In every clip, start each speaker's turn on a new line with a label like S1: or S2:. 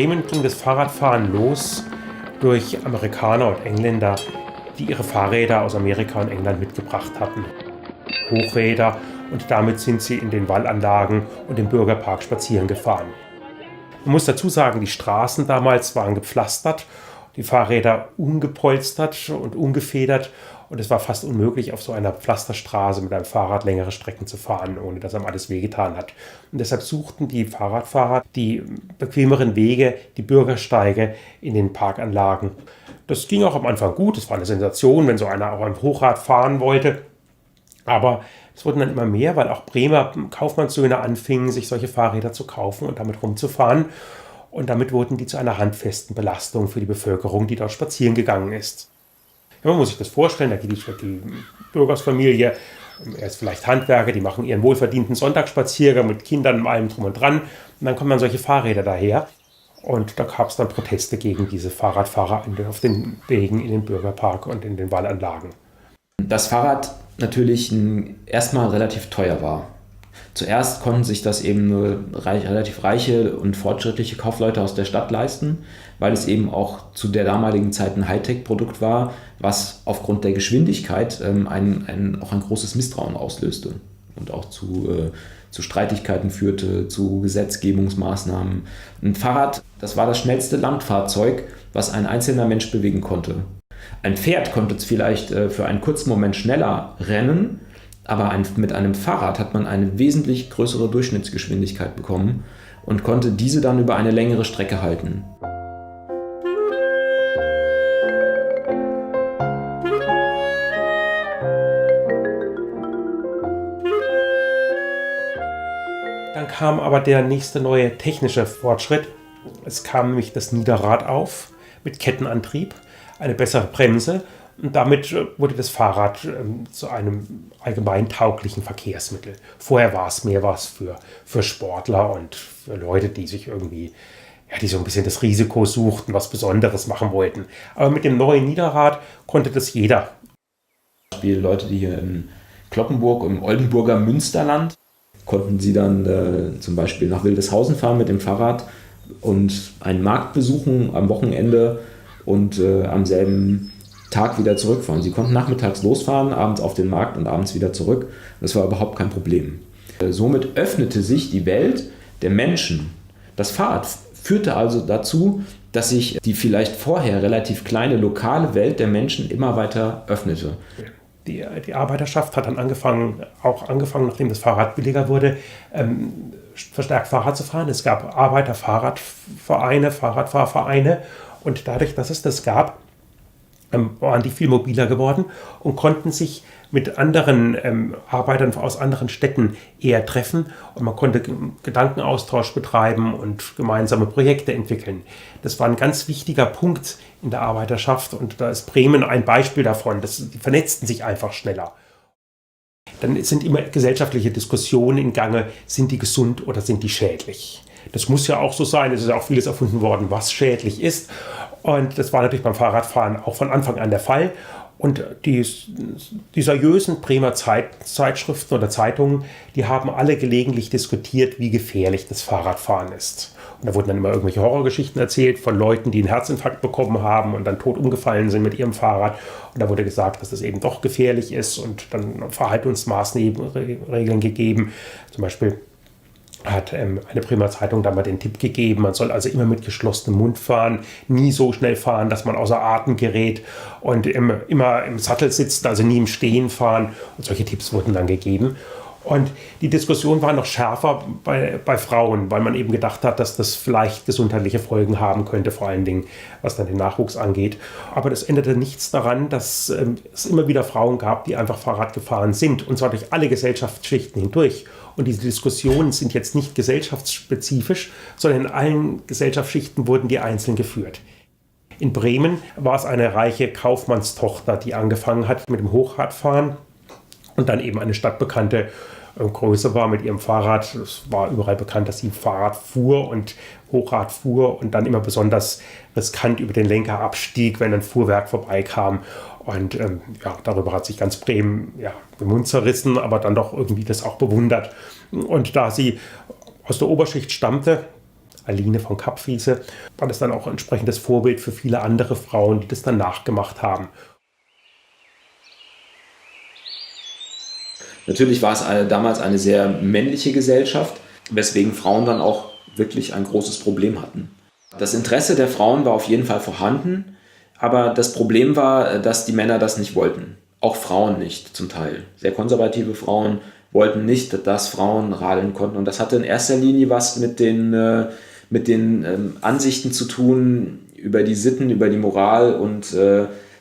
S1: Bremen ging das Fahrradfahren los durch Amerikaner und Engländer, die ihre Fahrräder aus Amerika und England mitgebracht hatten. Hochräder, und damit sind sie in den Wallanlagen und im Bürgerpark spazieren gefahren. Man muss dazu sagen, die Straßen damals waren gepflastert, die Fahrräder ungepolstert und ungefedert, und es war fast unmöglich, auf so einer Pflasterstraße mit einem Fahrrad längere Strecken zu fahren, ohne dass einem alles wehgetan hat. Und deshalb suchten die Fahrradfahrer die bequemeren Wege, die Bürgersteige in den Parkanlagen. Das ging auch am Anfang gut, es war eine Sensation, wenn so einer auch am Hochrad fahren wollte. Aber es wurden dann immer mehr, weil auch Bremer Kaufmannssöhne anfingen, sich solche Fahrräder zu kaufen und damit rumzufahren. Und damit wurden die zu einer handfesten Belastung für die Bevölkerung, die dort spazieren gegangen ist. Ja, man muss sich das vorstellen, da geht die Bürgersfamilie, erst vielleicht Handwerker, die machen ihren wohlverdienten Sonntagsspaziergang mit Kindern und allem drum und dran. Und dann kommen dann solche Fahrräder daher. Und da gab es dann Proteste gegen diese Fahrradfahrer auf den Wegen in den Bürgerpark und in den Wallanlagen.
S2: Das Fahrrad natürlich erstmal relativ teuer war. Zuerst konnten sich das eben nur relativ reiche und fortschrittliche Kaufleute aus der Stadt leisten, weil es eben auch zu der damaligen Zeit ein Hightech-Produkt war, was aufgrund der Geschwindigkeit auch ein großes Misstrauen auslöste und auch zu Streitigkeiten führte, zu Gesetzgebungsmaßnahmen. Ein Fahrrad, das war das schnellste Landfahrzeug, was ein einzelner Mensch bewegen konnte. Ein Pferd konnte es vielleicht für einen kurzen Moment schneller rennen, aber mit einem Fahrrad hat man eine wesentlich größere Durchschnittsgeschwindigkeit bekommen und konnte diese dann über eine längere Strecke halten.
S1: Dann kam aber der nächste neue technische Fortschritt. Es kam nämlich das Niederrad auf mit Kettenantrieb, eine bessere Bremse, und damit wurde das Fahrrad zu einem allgemein tauglichen Verkehrsmittel. Vorher war es mehr was für Sportler und für Leute, die sich irgendwie, die so ein bisschen das Risiko suchten, was Besonderes machen wollten. Aber mit dem neuen Niederrad konnte das jeder.
S2: Zum Beispiel Leute, die hier in Cloppenburg, im Oldenburger Münsterland, konnten sie dann zum Beispiel nach Wildeshausen fahren mit dem Fahrrad und einen Markt besuchen am Wochenende und am selben Tag wieder zurückfahren. Sie konnten nachmittags losfahren, abends auf den Markt und abends wieder zurück. Das war überhaupt kein Problem. Somit öffnete sich die Welt der Menschen. Das Fahrrad führte also dazu, dass sich die vielleicht vorher relativ kleine lokale Welt der Menschen immer weiter öffnete.
S1: Die Arbeiterschaft hat dann angefangen, nachdem das Fahrrad billiger wurde, verstärkt Fahrrad zu fahren. Es gab Arbeiterfahrradvereine, Fahrradfahrvereine, und dadurch, dass es das gab, waren die viel mobiler geworden und konnten sich mit anderen Arbeitern aus anderen Städten eher treffen, und man konnte Gedankenaustausch betreiben und gemeinsame Projekte entwickeln. Das war ein ganz wichtiger Punkt in der Arbeiterschaft, und da ist Bremen ein Beispiel davon. Die vernetzten sich einfach schneller. Dann sind immer gesellschaftliche Diskussionen in Gange, sind die gesund oder sind die schädlich? Das muss ja auch so sein, es ist ja auch vieles erfunden worden, was schädlich ist. Und das war natürlich beim Fahrradfahren auch von Anfang an der Fall. Und die seriösen Bremer Zeitschriften oder Zeitungen, die haben alle gelegentlich diskutiert, wie gefährlich das Fahrradfahren ist. Und da wurden dann immer irgendwelche Horrorgeschichten erzählt von Leuten, die einen Herzinfarkt bekommen haben und dann tot umgefallen sind mit ihrem Fahrrad. Und da wurde gesagt, dass das eben doch gefährlich ist, und dann Verhaltensmaßregeln gegeben. Zum Beispiel hat eine Bremer Zeitung da mal den Tipp gegeben, man soll also immer mit geschlossenem Mund fahren, nie so schnell fahren, dass man außer Atem gerät, und immer im Sattel sitzen, also nie im Stehen fahren. Und solche Tipps wurden dann gegeben. Und die Diskussion war noch schärfer bei Frauen, weil man eben gedacht hat, dass das vielleicht gesundheitliche Folgen haben könnte, vor allen Dingen, was dann den Nachwuchs angeht. Aber das änderte nichts daran, dass es immer wieder Frauen gab, die einfach Fahrrad gefahren sind, und zwar durch alle Gesellschaftsschichten hindurch. Und diese Diskussionen sind jetzt nicht gesellschaftsspezifisch, sondern in allen Gesellschaftsschichten wurden die einzeln geführt. In Bremen war es eine reiche Kaufmannstochter, die angefangen hat mit dem Hochradfahren und dann eben eine stadtbekannte Größe war mit ihrem Fahrrad. Es war überall bekannt, dass sie Fahrrad fuhr und Hochrad fuhr und dann immer besonders riskant über den Lenker abstieg, wenn ein Fuhrwerk vorbeikam. Und darüber hat sich ganz Bremen den Mund zerrissen, aber dann doch irgendwie das auch bewundert. Und da sie aus der Oberschicht stammte, Aline von Kapwiese, war das dann auch ein entsprechendes Vorbild für viele andere Frauen, die das dann nachgemacht haben.
S2: Natürlich war es damals eine sehr männliche Gesellschaft, weswegen Frauen dann auch wirklich ein großes Problem hatten. Das Interesse der Frauen war auf jeden Fall vorhanden, aber das Problem war, dass die Männer das nicht wollten. Auch Frauen nicht zum Teil. Sehr konservative Frauen wollten nicht, dass Frauen radeln konnten. Und das hatte in erster Linie was mit den Ansichten zu tun über die Sitten, über die Moral und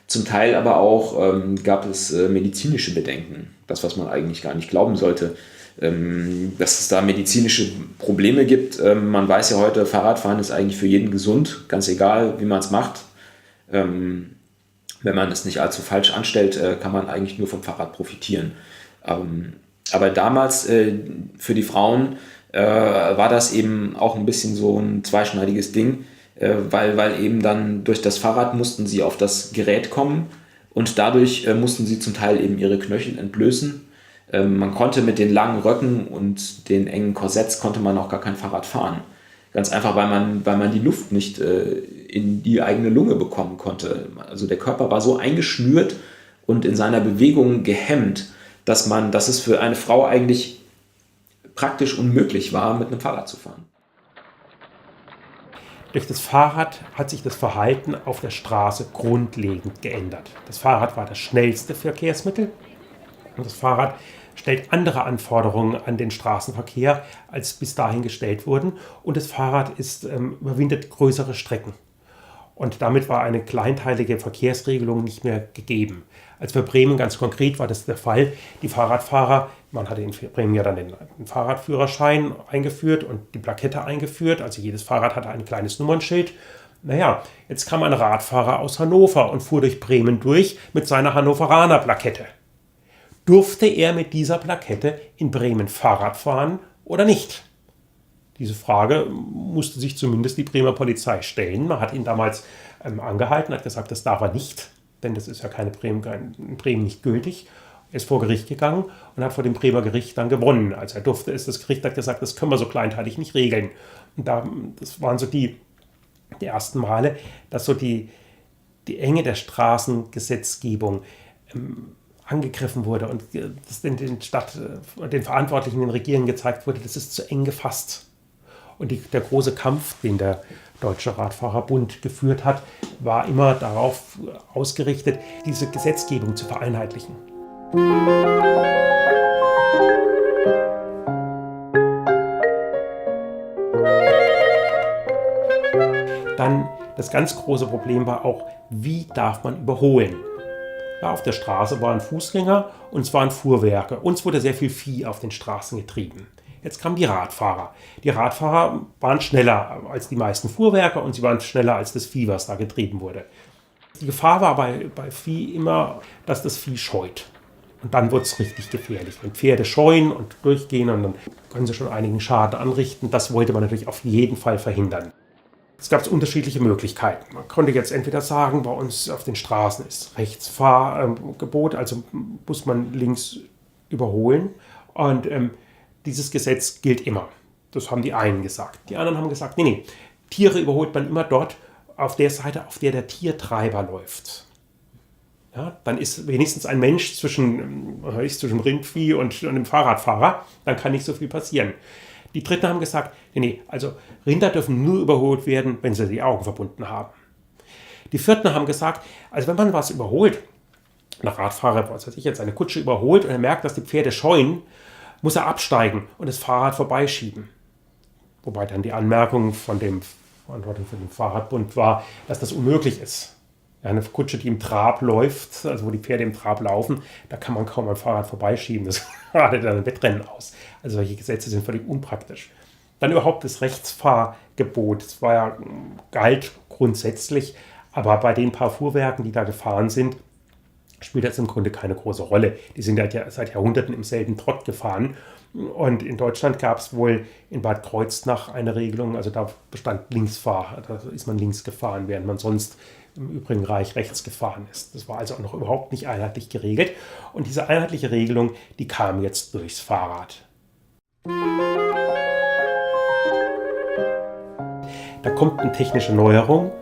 S2: zum Teil aber auch gab es medizinische Bedenken. Das, was man eigentlich gar nicht glauben sollte. Dass es da medizinische Probleme gibt. Man weiß ja heute, Fahrradfahren ist eigentlich für jeden gesund, ganz egal, wie man es macht. Wenn man es nicht allzu falsch anstellt, kann man eigentlich nur vom Fahrrad profitieren. Aber damals für die Frauen war das eben auch ein bisschen so ein zweischneidiges Ding, weil eben dann durch das Fahrrad mussten sie auf das Gerät kommen und dadurch mussten sie zum Teil eben ihre Knöchel entblößen. Man konnte mit den langen Röcken und den engen Korsetts konnte man auch gar kein Fahrrad fahren. Ganz einfach, weil man die Luft nicht in die eigene Lunge bekommen konnte. Also der Körper war so eingeschnürt und in seiner Bewegung gehemmt, dass es für eine Frau eigentlich praktisch unmöglich war, mit einem Fahrrad zu fahren.
S1: Durch das Fahrrad hat sich das Verhalten auf der Straße grundlegend geändert. Das Fahrrad war das schnellste Verkehrsmittel und das Fahrrad stellt andere Anforderungen an den Straßenverkehr, als bis dahin gestellt wurden. Und das Fahrrad überwindet größere Strecken. Und damit war eine kleinteilige Verkehrsregelung nicht mehr gegeben. Als für Bremen ganz konkret war das der Fall. Die Fahrradfahrer, man hatte in Bremen ja dann den Fahrradführerschein eingeführt und die Plakette eingeführt. Also jedes Fahrrad hatte ein kleines Nummernschild. Naja, jetzt kam ein Radfahrer aus Hannover und fuhr durch Bremen durch mit seiner Hannoveraner Plakette. Durfte er mit dieser Plakette in Bremen Fahrrad fahren oder nicht? Diese Frage musste sich zumindest die Bremer Polizei stellen. Man hat ihn damals angehalten, hat gesagt, das darf er nicht, denn das ist ja in Bremen nicht gültig. Er ist vor Gericht gegangen und hat vor dem Bremer Gericht dann gewonnen. Als er durfte, ist das Gericht hat gesagt, das können wir so kleinteilig nicht regeln. Und das waren so die ersten Male, dass so die Enge der Straßengesetzgebung angegriffen wurde und das den Verantwortlichen, den Regierungen gezeigt wurde, das ist zu eng gefasst. Und der große Kampf, den der Deutsche Radfahrerbund geführt hat, war immer darauf ausgerichtet, diese Gesetzgebung zu vereinheitlichen. Dann das ganz große Problem war auch, wie darf man überholen? Ja, auf der Straße waren Fußgänger und es waren Fuhrwerke. Uns wurde sehr viel Vieh auf den Straßen getrieben. Jetzt kamen die Radfahrer. Die Radfahrer waren schneller als die meisten Fuhrwerke und sie waren schneller als das Vieh, was da getrieben wurde. Die Gefahr war bei Vieh immer, dass das Vieh scheut. Und dann wird es richtig gefährlich. Wenn Pferde scheuen und durchgehen, und dann können sie schon einigen Schaden anrichten. Das wollte man natürlich auf jeden Fall verhindern. Es gab unterschiedliche Möglichkeiten. Man konnte jetzt entweder sagen, bei uns auf den Straßen ist Rechtsfahrgebot, also muss man links überholen. Und dieses Gesetz gilt immer. Das haben die einen gesagt. Die anderen haben gesagt, nee, Tiere überholt man immer dort auf der Seite, auf der der Tiertreiber läuft. Ja, dann ist wenigstens ein Mensch zwischen Rindvieh und einem Fahrradfahrer, dann kann nicht so viel passieren. Die Dritten haben gesagt, nee, also Rinder dürfen nur überholt werden, wenn sie die Augen verbunden haben. Die Vierten haben gesagt, also wenn man was überholt, ein Radfahrer, was weiß ich jetzt, eine Kutsche überholt und er merkt, dass die Pferde scheuen, muss er absteigen und das Fahrrad vorbeischieben. Wobei dann die Anmerkung von dem Verantwortlichen für den Fahrradbund war, dass das unmöglich ist. Ja, eine Kutsche, die im Trab läuft, also wo die Pferde im Trab laufen, da kann man kaum ein Fahrrad vorbeischieben. Das schadet dann ein Wettrennen aus. Also solche Gesetze sind völlig unpraktisch. Dann überhaupt das Rechtsfahrgebot. Das galt grundsätzlich, aber bei den paar Fuhrwerken, die da gefahren sind, spielt das im Grunde keine große Rolle. Die sind ja seit Jahrhunderten im selben Trott gefahren. Und in Deutschland gab es wohl in Bad Kreuznach eine Regelung, also da bestand Linksfahr, da ist man links gefahren, während man sonst im übrigen Reich rechts gefahren ist. Das war also auch noch überhaupt nicht einheitlich geregelt. Und diese einheitliche Regelung, die kam jetzt durchs Fahrrad. Da kommt eine technische Neuerung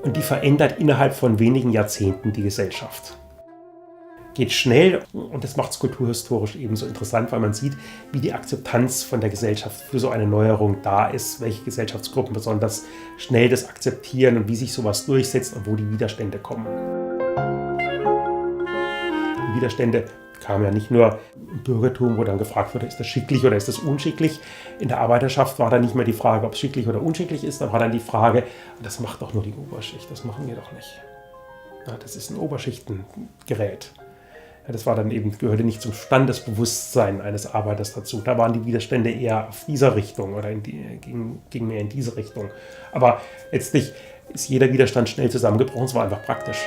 S1: und die verändert innerhalb von wenigen Jahrzehnten die Gesellschaft. Geht schnell und das macht es kulturhistorisch ebenso interessant, weil man sieht, wie die Akzeptanz von der Gesellschaft für so eine Neuerung da ist, welche Gesellschaftsgruppen besonders schnell das akzeptieren und wie sich sowas durchsetzt und wo die Widerstände kommen. Die Widerstände kamen ja nicht nur im Bürgertum, wo dann gefragt wurde, ist das schicklich oder ist das unschicklich. In der Arbeiterschaft war dann nicht mehr die Frage, ob es schicklich oder unschicklich ist, da war dann die Frage, das macht doch nur die Oberschicht, das machen wir doch nicht. Ja, das ist ein Oberschichtengerät. Ja, das war dann eben, gehörte nicht zum Standesbewusstsein eines Arbeiters dazu. Da waren die Widerstände eher auf dieser Richtung oder ging mehr in diese Richtung. Aber letztlich ist jeder Widerstand schnell zusammengebrochen, es war einfach praktisch.